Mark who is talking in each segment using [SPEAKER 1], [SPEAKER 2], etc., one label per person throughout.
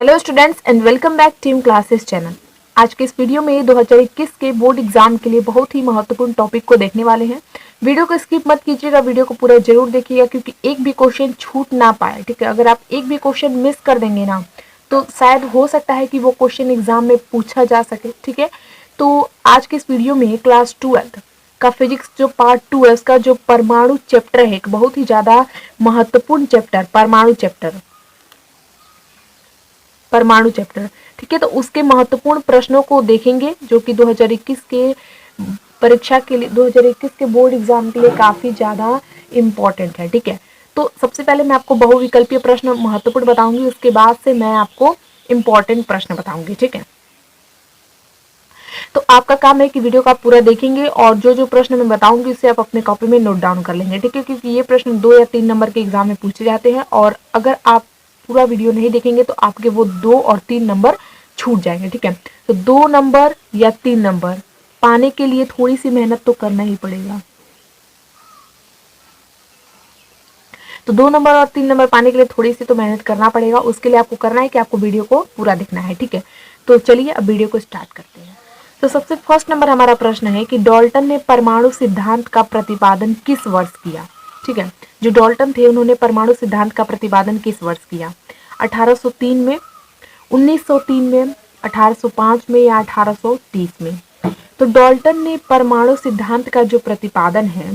[SPEAKER 1] Hello students and welcome back team classes channel. आज के इस वीडियो में 2021 के बोर्ड एग्जाम के लिए बहुत ही महत्वपूर्ण टॉपिक को देखने वाले हैं। वीडियो को स्किप मत कीजिएगा, वीडियो को पूरा जरूर देखिएगा क्योंकि एक भी क्वेश्चन छूट ना पाए। ठीक है, अगर आप एक भी क्वेश्चन मिस कर देंगे ना तो शायद हो सकता है कि वो क्वेश्चन एग्जाम में पूछा जा सके। ठीक है, तो आज के इस वीडियो में क्लास 12 का फिजिक्स जो पार्ट 2 है उसका जो परमाणु चैप्टर है, एक बहुत ही ज्यादा महत्वपूर्ण चैप्टर परमाणु चैप्टर। ठीक है, तो उसके महत्वपूर्ण प्रश्नों को देखेंगे जो कि 2021 के परीक्षा के लिए 2021 के बोर्ड एग्जाम के लिए काफी ज्यादा इम्पोर्टेंट है। ठीक है, तो सबसे पहले मैं आपको बहुविकल्पीय प्रश्न महत्वपूर्ण बताऊंगी, उसके बाद से मैं आपको इम्पोर्टेंट प्रश्न बताऊंगी। ठीक है, तो आपका काम है कि वीडियो को आप पूरा देखेंगे और जो जो प्रश्न मैं बताऊंगी उसे आप अपने कॉपी में नोट डाउन कर लेंगे। ठीक है, क्योंकि ये प्रश्न 2 या 3 नंबर के एग्जाम में पूछे जाते हैं और अगर आप पूरा वीडियो नहीं देखेंगे तो आपके वो 2 और 3 नंबर छूट जाएंगे। ठीक है, तो 2 नंबर या 3 नंबर पाने के लिए थोड़ी सी मेहनत तो करना ही पड़ेगा। तो 2 नंबर और 3 नंबर पाने के लिए थोड़ी सी तो मेहनत करना पड़ेगा। उसके लिए आपको करना है कि आपको वीडियो को पूरा देखना है। ठीक है, तो चलिए अब वीडियो को स्टार्ट करते हैं। तो सबसे फर्स्ट नंबर हमारा प्रश्न है कि डाल्टन ने परमाणु सिद्धांत का प्रतिपादन किस वर्ष किया। ठीक है, जो डाल्टन थे उन्होंने परमाणु सिद्धांत का प्रतिपादन किस वर्ष किया? 1803 में, 1903 में, 1805 में या 1830 में? तो डाल्टन ने परमाणु सिद्धांत का जो प्रतिपादन है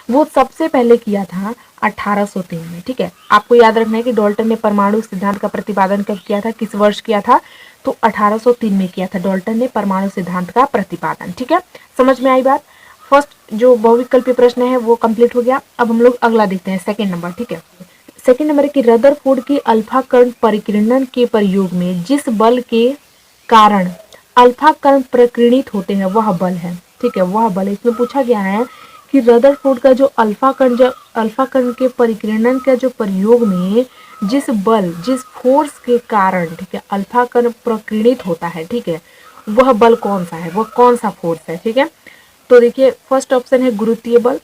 [SPEAKER 1] वो सबसे पहले किया था 1803 में। ठीक है, आपको याद रखना है कि डाल्टन ने परमाणु सिद्धांत का प्रतिपादन कब किया था, किस वर्ष किया था? तो 1803 में किया था डाल्टन ने परमाणु सिद्धांत का प्रतिपादन। ठीक है, समझ में आई बात? फर्स्ट जो बहुविकल्पीय प्रश्न है वो कंप्लीट हो गया। अब हम लोग अगला देखते हैं, सेकेंड नंबर। ठीक है, सेकेंड नंबर की रदरफोर्ड की अल्फा कण परिकिरणन के प्रयोग में जिस बल के कारण अल्फा कण प्रकीर्णित होते हैं वह बल है। ठीक है, वह बल इसमें पूछा गया है कि रदरफोर्ड का जो अल्फा कण के परिकिरणन का जो प्रयोग में जिस बल जिस फोर्स के कारण, ठीक है, अल्फा कण प्रकीर्णित होता है, ठीक है, वह बल कौन सा है, वह कौन सा फोर्स है? ठीक है, तो देखिए फर्स्ट ऑप्शन है गुरुत्वीय बल,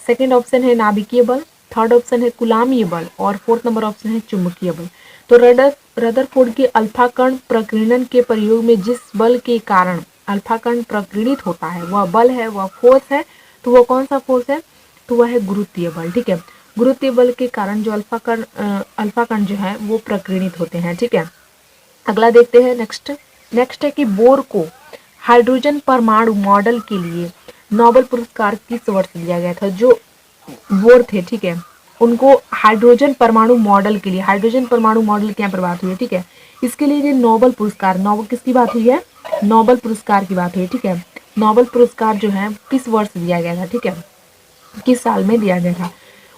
[SPEAKER 1] सेकेंड ऑप्शन है नाभिकीय बल, थर्ड ऑप्शन है कुलामीय बल और फोर्थ नंबर ऑप्शन है चुंबकीय बल। तो रदरफोर्ड के अल्फा कण प्रकीर्णन के प्रयोग में जिस बल के कारण अल्फा कण प्रकीर्णित होता है वह बल है, वह फोर्स है। तो वह कौन सा फोर्स है? तो वह है गुरुत्वीय बल। ठीक है, गुरुत्वीय बल के कारण जो अल्फा कण जो है वो प्रकीर्णित होते हैं। ठीक है, अगला देखते हैं। नेक्स्ट है कि बोर को हाइड्रोजन परमाणु मॉडल के लिए नोबेल पुरस्कार किस वर्ष दिया गया था? जो बोर थे, ठीक है, उनको हाइड्रोजन परमाणु मॉडल के लिए, हाइड्रोजन परमाणु मॉडल के यहाँ पर बात हुई है। ठीक है, इसके लिए नोबेल पुरस्कार, नोबेल किसकी बात हुई है? नोबेल पुरस्कार की बात हुई है। ठीक है, नोबेल पुरस्कार जो है किस वर्ष दिया गया था? ठीक है, किस साल में दिया गया था?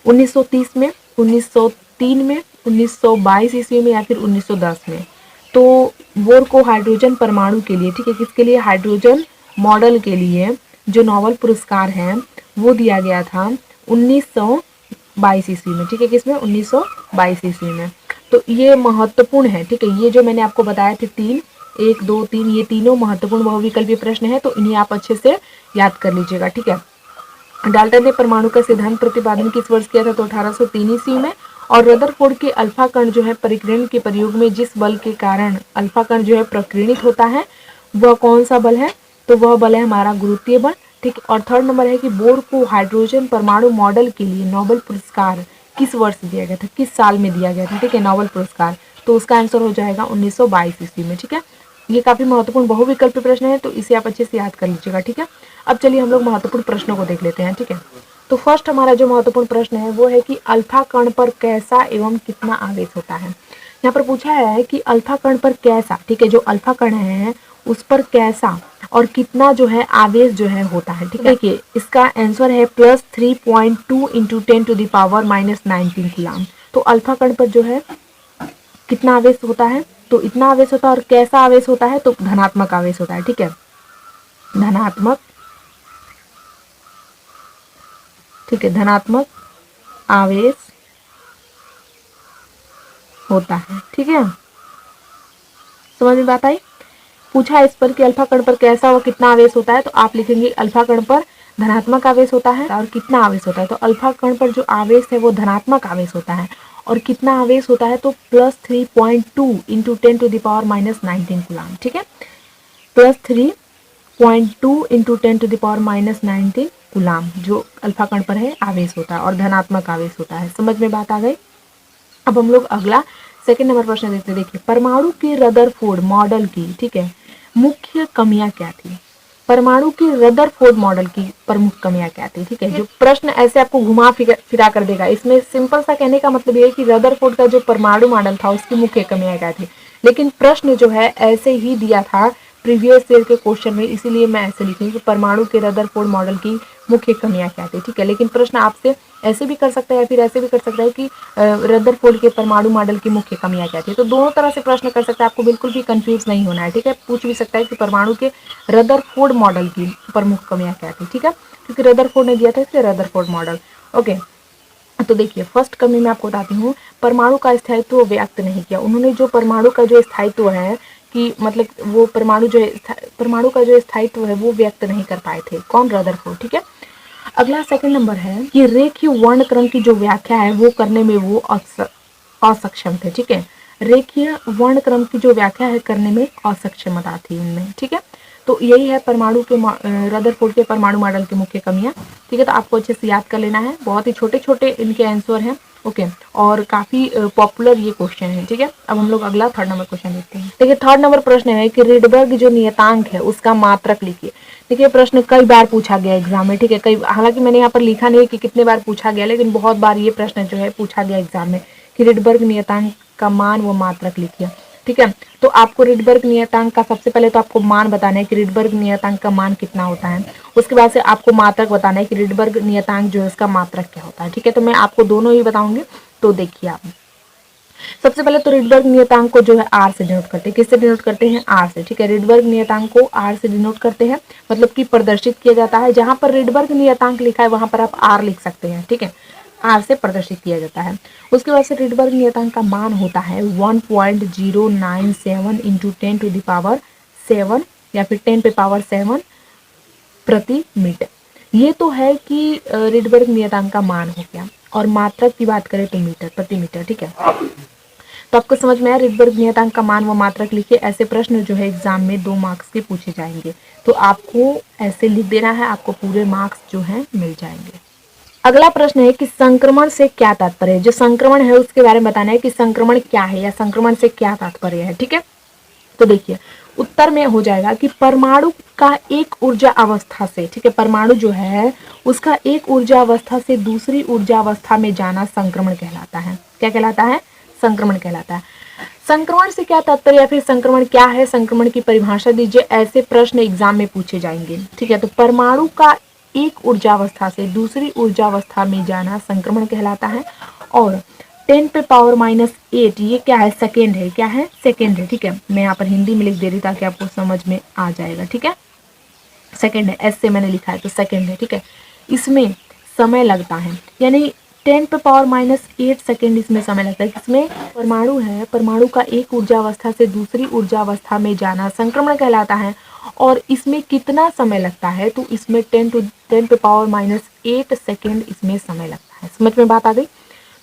[SPEAKER 1] 1930 में, 1903 में, 1922 ईस्वी में या फिर 1910 में? तो बोर को हाइड्रोजन परमाणु के लिए, ठीक है, किसके लिए? हाइड्रोजन मॉडल के लिए जो नोबेल पुरस्कार है वो दिया गया था 1922 ईस्वी में। ठीक है, किसमें? 1922 ईस्वी में। तो ये महत्वपूर्ण है। ठीक है, ये जो मैंने आपको बताया थे 3, 1, 2, 3, ये तीनों महत्वपूर्ण बहुविकल्पीय प्रश्न है, तो इन्हें आप अच्छे से याद कर लीजिएगा। ठीक है, डाल्टन ने परमाणु का सिद्धांत प्रतिपादन किस वर्ष किया था? तो 1803 ईस्वी में। और रदरफोर्ड के अल्फा कण जो है परिकिरण के प्रयोग में जिस बल के कारण अल्फा कण जो है प्रकीर्णित होता है वह कौन सा बल है? तो वह बल है हमारा गुरुत्वीय बल। ठीक, और थर्ड नंबर है कि बोर को हाइड्रोजन परमाणु मॉडल के लिए नोबेल पुरस्कार किस वर्ष दिया गया था, किस साल में दिया गया था? ठीक है, नोबेल पुरस्कार, तो उसका आंसर हो जाएगा 1922 ईस्वी में। ठीक है, ये काफी महत्वपूर्ण बहुविकल्पीय प्रश्न है, तो इसे आप अच्छे से याद कर लीजिएगा। ठीक है, अब चलिए हम लोग महत्वपूर्ण प्रश्नों को देख लेते हैं। ठीक है, तो फर्स्ट हमारा जो महत्वपूर्ण प्रश्न है वो है कि अल्फा कण पर कैसा एवं कितना आवेश होता है। यहाँ पर पूछा है कि अल्फा कण पर कैसा, ठीक है, जो अल्फा कण है उस पर कैसा और कितना जो है आवेश जो है होता है। ठीक है, देखिए इसका आंसर है +3.2 × 10⁻⁻19 कूलम। तो अल्फा कण पर जो है कितना आवेश होता है? तो इतना आवेश होता है। और कैसा आवेश होता है? तो धनात्मक आवेश होता है। ठीक है, धनात्मक, ठीक है, धनात्मक आवेश होता है। ठीक है, समझ में बात आई? पूछा इस पर कि अल्फा कण पर कैसा और कितना आवेश होता है, तो आप लिखेंगे अल्फा कण पर धनात्मक आवेश होता है। और कितना आवेश होता है? तो अल्फा कण पर जो आवेश है वो धनात्मक आवेश होता है। और कितना आवेश होता है, तो +3.2 इंटू 10⁻⁻19 कूलाम, ठीक है, +3.2 इंटू 10⁻⁻19 कूलाम जो अल्फा कण पर है आवेश होता है और धनात्मक आवेश होता है। समझ में बात आ गई। अब हम लोग अगला सेकंड नंबर प्रश्न देखते हैं। देखिए, परमाणु के रदरफोर्ड मॉडल की, ठीक है, मुख्य कमियां क्या थी। परमाणु की रदरफोर्ड मॉडल की प्रमुख कमियां क्या थी, ठीक है। जो प्रश्न ऐसे आपको घुमा फिरा कर देगा, इसमें सिंपल सा कहने का मतलब ये है कि रदरफोर्ड का जो परमाणु मॉडल था उसकी मुख्य कमियां क्या थी, लेकिन प्रश्न जो है ऐसे ही दिया था प्रीवियस ईयर के क्वेश्चन में, इसीलिए मैं ऐसे लिखी कि परमाणु के रदरफोर्ड मॉडल की मुख्य कमियां क्या थी, ठीक है। लेकिन प्रश्न आपसे ऐसे भी कर सकता है या फिर ऐसे भी कर सकता है कि रदरफोर्ड के परमाणु मॉडल की मुख्य कमियां क्या थी। तो दोनों तरह से प्रश्न कर सकता है, आपको बिल्कुल भी कंफ्यूज नहीं होना है, ठीक है। पूछ भी सकता है कि परमाणु के रदरफोर्ड मॉडल की प्रमुख कमियां क्या थी, ठीक है, क्योंकि रदरफोर्ड ने दिया था इसलिए रदरफोर्ड मॉडल। ओके, तो देखिए फर्स्ट कमी मैं आपको बताती हूँ, परमाणु का स्थायित्व व्यक्त नहीं किया उन्होंने। जो परमाणु का जो स्थायित्व है कि मतलब वो परमाणु जो परमाणु का जो स्थायित्व है वो व्यक्त नहीं कर पाए थे। कौन? रदरफोर्ड, ठीक है। अगला सेकंड नंबर है कि रेखीय वर्णक्रम की जो व्याख्या है वो करने में वो असक्षम थे, ठीक है। रेखीय वर्णक्रम की जो व्याख्या है करने में असक्षमता थी उनमें, ठीक है। तो यही है परमाणु के रदरफोर्ड के परमाणु मॉडल की मुख्य कमियां, ठीक है। तो आपको अच्छे से याद कर लेना है, बहुत ही छोटे छोटे इनके आंसर हैं, ओके, और काफी पॉपुलर ये क्वेश्चन है, ठीक है। अब हम लोग अगला थर्ड नंबर क्वेश्चन देखते हैं। देखिए थर्ड नंबर प्रश्न है कि रिडबर्ग जो नियतांक है उसका मात्रक लिखिए। देखिए प्रश्न कई बार पूछा गया एग्जाम में, ठीक है, कई, हालांकि मैंने यहाँ पर लिखा नहीं है कि कितने बार पूछा गया, लेकिन बहुत बार ये प्रश्न जो है पूछा गया एग्जाम में कि रिडबर्ग नियतांक का मान व मात्रक लिखिए, ठीक है। तो आपको रिडबर्ग नियतांक का सबसे पहले तो आपको मान बताना है कि रिडबर्ग नियतांक का मान कितना होता है, उसके बाद से आपको मात्रक बताना है कि रिडबर्ग नियतांक जो है उसका मात्रक क्या होता है, ठीक है। तो मैं आपको दोनों ही बताऊंगी, तो देखिए आप सबसे पहले तो रिडबर्ग नियतांक को जो है आर से डिनोट करते हैं। किससे डिनोट करते हैं? आर से, ठीक है। रिडबर्ग नियतांक को आर से डिनोट करते हैं, मतलब कि प्रदर्शित किया जाता है। जहां पर रिडबर्ग नियतांक लिखा है वहां पर आप आर लिख सकते हैं, ठीक है, आर से प्रदर्शित किया जाता है। उसके बाद से रिडबर्ग नियतांक का मान होता है 1.097 इंटू 10⁻7 या फिर 10⁻7 प्रति मीटर। ये तो है कि रिडबर्ग नियतांक का मान हो गया, और मात्रक की बात करें तो मीटर प्रति मीटर, ठीक है। तो आपको समझ में आया, रिडबर्ग नियतांक का मान व मात्रक लिखिए। ऐसे प्रश्न जो है एग्जाम में 2 मार्क्स के पूछे जाएंगे, तो आपको ऐसे लिख देना है, आपको पूरे मार्क्स जो है मिल जाएंगे। अगला प्रश्न है कि संक्रमण से क्या तात्पर्य है। जो संक्रमण है उसके बारे में बताना है कि संक्रमण क्या है या संक्रमण से क्या तात्पर्य है, ठीक है। तो देखिए उत्तर में हो जाएगा कि परमाणु का एक ऊर्जा अवस्था से, ठीक है, परमाणु जो है उसका एक ऊर्जा अवस्था से दूसरी ऊर्जा अवस्था में जाना संक्रमण कहलाता है। क्या कहलाता है? संक्रमण कहलाता है। संक्रमण से क्या तात्पर्य या फिर संक्रमण क्या है, संक्रमण की परिभाषा दीजिए। ऐसे प्रश्न एग्जाम में पूछे जाएंगे, ठीक है। तो परमाणु का एक ऊर्जा अवस्था से दूसरी ऊर्जा अवस्था में जाना संक्रमण कहलाता है। और 10⁻⁻8 ये क्या है? सेकेंड है। क्या है? सेकेंड है, ठीक है। मैं यहाँ पर हिंदी में लिख दे रही ताकि आपको समझ में आ जाएगा, ठीक है। सेकेंड है, एस से मैंने लिखा है तो सेकेंड है, ठीक है। इसमें समय लगता है, यानी 10⁻⁻8 सेकेंड इसमें समय लगता है। इसमें परमाणु है, परमाणु का एक ऊर्जा अवस्था से दूसरी ऊर्जा अवस्था में जाना संक्रमण कहलाता है। और इसमें कितना समय लगता है? तो इसमें 10⁻⁸ सेकेंड इसमें समय लगता है। समझ में बात आ गई?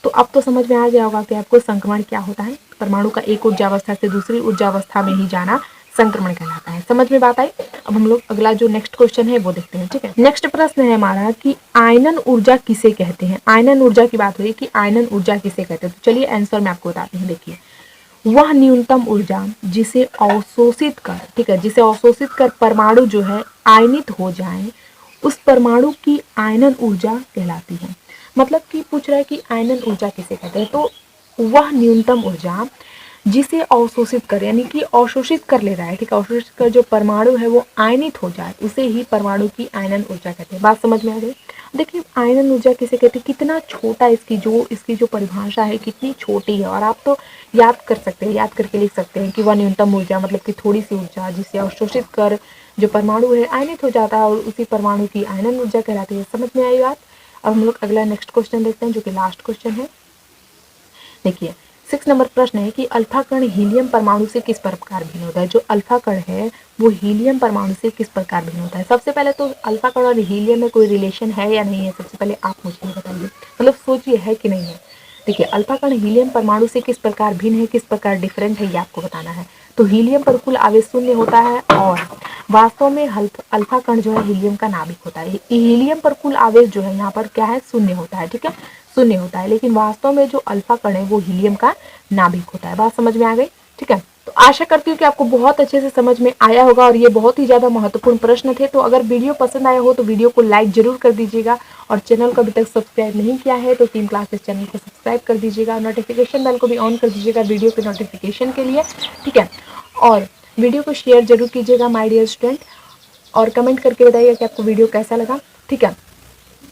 [SPEAKER 1] तो अब तो समझ में आ गया होगा कि आपको संक्रमण क्या होता है। परमाणु का एक ऊर्जा अवस्था से दूसरी ऊर्जा अवस्था में ही जाना संक्रमण कहलाता है। समझ में बात आई? अब हम लोग अगला जो नेक्स्ट क्वेश्चन है वो देखते हैं, ठीक है। नेक्स्ट प्रश्न है हमारा कि आयनन ऊर्जा किसे कहते हैं। आयनन ऊर्जा की बात हुई कि आयनन ऊर्जा किसे कहते हैं। तो चलिए आंसर मैं आपको बताती हूँ। देखिए वह न्यूनतम ऊर्जा जिसे अवशोषित कर, ठीक है, जिसे अवशोषित कर परमाणु जो है आयनित हो जाए, उस परमाणु की आयनन ऊर्जा कहलाती है। मतलब कि पूछ रहा है कि आयनन ऊर्जा किसे कहते हैं। तो वह न्यूनतम ऊर्जा जिसे अवशोषित कर, यानी कि अवशोषित कर ले रहा है, ठीक है, अवशोषित कर जो परमाणु है वो आयनित हो जाए, उसे ही परमाणु की आयनन ऊर्जा कहते हैं। बात समझ में आ गई? देखिए आयनन ऊर्जा किसे कहते हैं, कितना छोटा इसकी जो परिभाषा है कितनी छोटी है। और आप तो याद कर सकते हैं, याद करके लिख सकते हैं कि वह न्यूनतम ऊर्जा मतलब कि थोड़ी सी ऊर्जा जिसे अवशोषित कर जो परमाणु है आयनित हो जाता है और उसी परमाणु की आयनन ऊर्जा कहलाती है। समझ में आई बात? अब हम लोग अगला नेक्स्ट क्वेश्चन देखते हैं जो कि लास्ट क्वेश्चन है। देखिए 6 नंबर प्रश्न है कि अल्फा कण हीलियम परमाणु से किस प्रकार भिन्न होता है। जो अल्फा कण है वो हीलियम परमाणु से किस प्रकार भिन्न होता है। सबसे पहले तो अल्फा कण और हीलियम में कोई रिलेशन है या नहीं है, सबसे पहले आप मुझे बताइए। मतलब सोचिए है कि नहीं है। देखिए अल्फा कण हीलियम परमाणु से किस प्रकार भिन्न है, किस प्रकार डिफरेंट है, ये आपको बताना है। तो हीलियम पर कुल आवेश शून्य होता है और वास्तव में अल्फा कण जो है हीलियम का नाभिक होता है। हीलियम पर कुल आवेश जो है यहाँ पर क्या है, शून्य होता है, ठीक है, शून्य होता है, लेकिन वास्तव में जो अल्फा कण है वो हीलियम का नाभिक होता है। बात समझ में आ गई, ठीक है। तो आशा करती हूँ कि आपको बहुत अच्छे से समझ में आया होगा और ये बहुत ही ज़्यादा महत्वपूर्ण प्रश्न थे। तो अगर वीडियो पसंद आया हो तो वीडियो को लाइक जरूर कर दीजिएगा और चैनल को अभी तक सब्सक्राइब नहीं किया है तो टीम क्लासेस चैनल को सब्सक्राइब कर दीजिएगा, नोटिफिकेशन बेल को भी ऑन कर दीजिएगा वीडियो के नोटिफिकेशन के लिए, ठीक है। और वीडियो को शेयर जरूर कीजिएगा माय डियर स्टूडेंट और कमेंट करके बताइएगा कि आपको वीडियो कैसा लगा, ठीक है,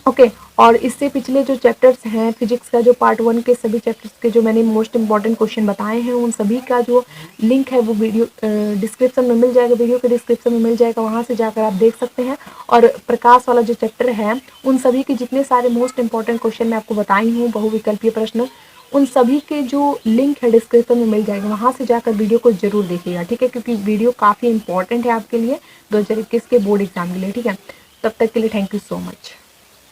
[SPEAKER 1] ओके। और इससे पिछले जो चैप्टर्स हैं फिजिक्स का, जो पार्ट 1 के सभी चैप्टर्स के जो मैंने मोस्ट इंपॉर्टेंट क्वेश्चन बताए हैं उन सभी का जो लिंक है वो वीडियो डिस्क्रिप्शन में मिल जाएगा, वीडियो के डिस्क्रिप्शन में मिल जाएगा, वहाँ से जाकर आप देख सकते हैं। और प्रकाश वाला जो चैप्टर है उन सभी के जितने सारे मोस्ट इंपॉर्टेंट क्वेश्चन मैं आपको बताई हूँ, बहुविकल्पीय प्रश्न, उन सभी के जो लिंक है डिस्क्रिप्शन में मिल जाएगा, वहाँ से जाकर वीडियो को जरूर देखिएगा, ठीक है, क्योंकि वीडियो काफ़ी इंपॉर्टेंट है आपके लिए 2021 के बोर्ड एग्जाम के लिए, ठीक है। तब तक के लिए थैंक यू सो मच।